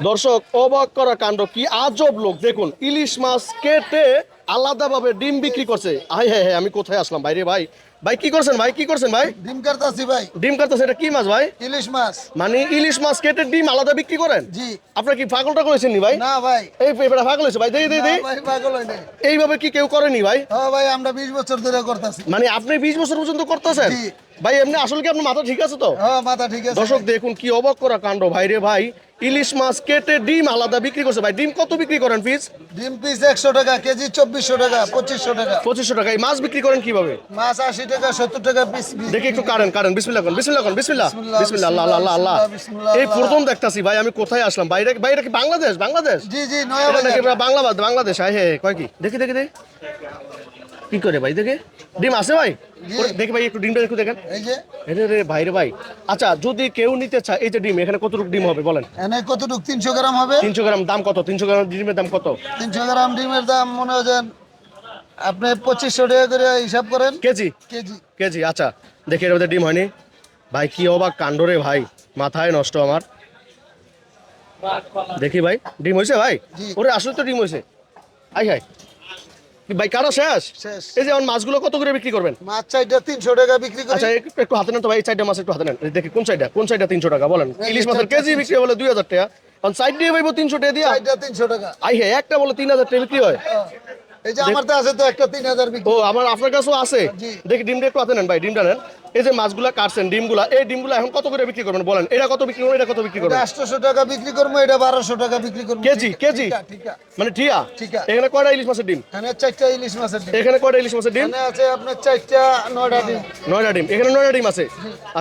দর্শক অবাক করা কাণ্ড, কি আজব লোক দেখুন, ইলিশ মাছ কেটে আলাদাভাবে ডিম বিক্রি করছে। হ্যাঁ হ্যাঁ, আমি কোথায় আসলাম ভাই রে ভাই। ভাই কি করছেন ভাই, কি করছেন ভাই? ডিম কাটতাছি ভাই। ডিম কাটতেছে, এটা কি মাছ ভাই? ইলিশ মাছ। মানে ইলিশ মাছ কেটে ডিম আলাদা বিক্রি করেন? জি। আপনার কি পাগলটা করেছেন নি ভাই? না ভাই। এই পেপারটা পাগল হয়েছে ভাই, দেখি দেখি না দেখি। ভাই, পাগল হই নাই। এইভাবে কি কেউ করেনি ভাই? হ্যাঁ ভাই, আমরা 20 বছর ধরে করতেছি। মানে আপনি 20 বছর পর্যন্ত করতেছেন? জি। ভাই এমনি আসলে কি আপনার মাথা ঠিক আছে তো? হ্যাঁ, মাথা ঠিক আছে। দর্শক দেখুন কি অবাক করা কাণ্ড ভাই রে ভাই, ইলিশ মাছ কেটে ডিম আলাদা বিক্রি করছে। ভাই ডিম কত বিক্রি করেন পিস? ডিম পিস 100 টাকা, কেজি 2400 টাকা, 2500 টাকা। 2500 টাকা। এই মাছ বিক্রি করেন কিভাবে? মাছ 80 টাকা, 70 টাকা পিস। দেখি একটু কারেন কারেন, বিসমিল্লাহ করেন, বিসমিল্লাহ করেন, বিসমিল্লাহ বিসমিল্লাহ, বিসমিল্লাহ, আল্লাহ আল্লাহ আল্লাহ। বিসমিল্লাহ, এই প্রথম দেখতাছি ভাই, আমি কোথায় আসলাম? বাইরে বাইরে কি বাংলাদেশ? বাংলাদেশ জি জি, নয়া এটা নাকি বাজার। বাংলাদেশ? বাংলাদেশ হ্যাঁ হ্যাঁ, কয় কি দেখি দেখি দেখি কি করে ভাই, দেখে ডিম আছে ভাই? জি। ওরে, দেখি ভাই একটু ডিমটা একটু দেখেন। এই যে রে রে ভাই রে ভাই। আচ্ছা যদি কেউ নিতে চায়, এই যে ডিম, এখানে কতটুকু ডিম হবে বলেন? এনে কতটুক? 300 গ্রাম হবে। 300 গ্রাম দাম কত? 300 গ্রাম ডিমের দাম কত? 300 গ্রাম ডিমের দাম মনে হয় আপনি 2500 টাকা করে হিসাব করেন কেজি? কেজি। কেজি, আচ্ছা দেখি এর মধ্যে ডিম হয়নি। ভাই কি অবাক কাণ্ড রে ভাই, মাথায় নষ্ট আমার। দেখি ভাই ডিম হয়েছে ভাই? জি। ওরে আসলে তো ডিম হয়েছে। আই হাই, কি ভাই কারা শেষ? শেষ। এই যে আমার মাছগুলো কত করে বিক্রি করবেন? মাছ চাইটা 300 টাকা বিক্রি করি। আচ্ছা একটু একটু হাতে নেন তো ভাই, এই চারটা মাছ একটু হাতে নেন। এই দেখি কোন সাইডটা, কোন সাইডটা 300 টাকা বলেন? এই ইলিশ মাছের চারটা কেজি বিক্রি বলে 2000 টাকা, কারণ সাইড দিয়ে ভাইবো 300 টাকা দিয়া। চাইটা 300 টাকা। আই হ্যাঁ, একটা বলে 3000 টাকা বিক্রি হয়। এই যে আমার তো আছে তো একটা 3000 বিক্রি। ও আমার আপনার কাছেও আছে? জি। দেখি ডিমটা একটু হাতে নেন ভাই, ডিমটা নেন। এই যে মাছগুলা কাটছেন, ডিমগুলা, এই ডিমগুলা এখন কত করে বিক্রি করবেন বলেন? এটা কত বিক্রি করবেন, এটা কত বিক্রি এটা করবেন? 800 টাকা বিক্রি করবো, এটা 1200 টাকা বিক্রি করবো। কেজি কেজি ঠিক আছে। মানে ঠিয়া? ঠিকা। এখানে কয়টা ইলিশ মাছের ডিম? এখানে 4টা ইলিশ মাছের ডিম। এখানে কয়টা ইলিশ মাছের ডিম? এখানে আছে আপনার 4টা 9টা ডিম। 9টা ডিম, এখানে 9টা ডিম আছে।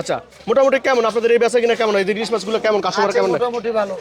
আচ্ছা মোটামুটি কেমন আপনাদের এই বেচা কিনা কেমন? এই যে ইলিশ মাছগুলো কেমন, কাস্টমার আছে কেমন নেয়? মোটামুটি ভালো।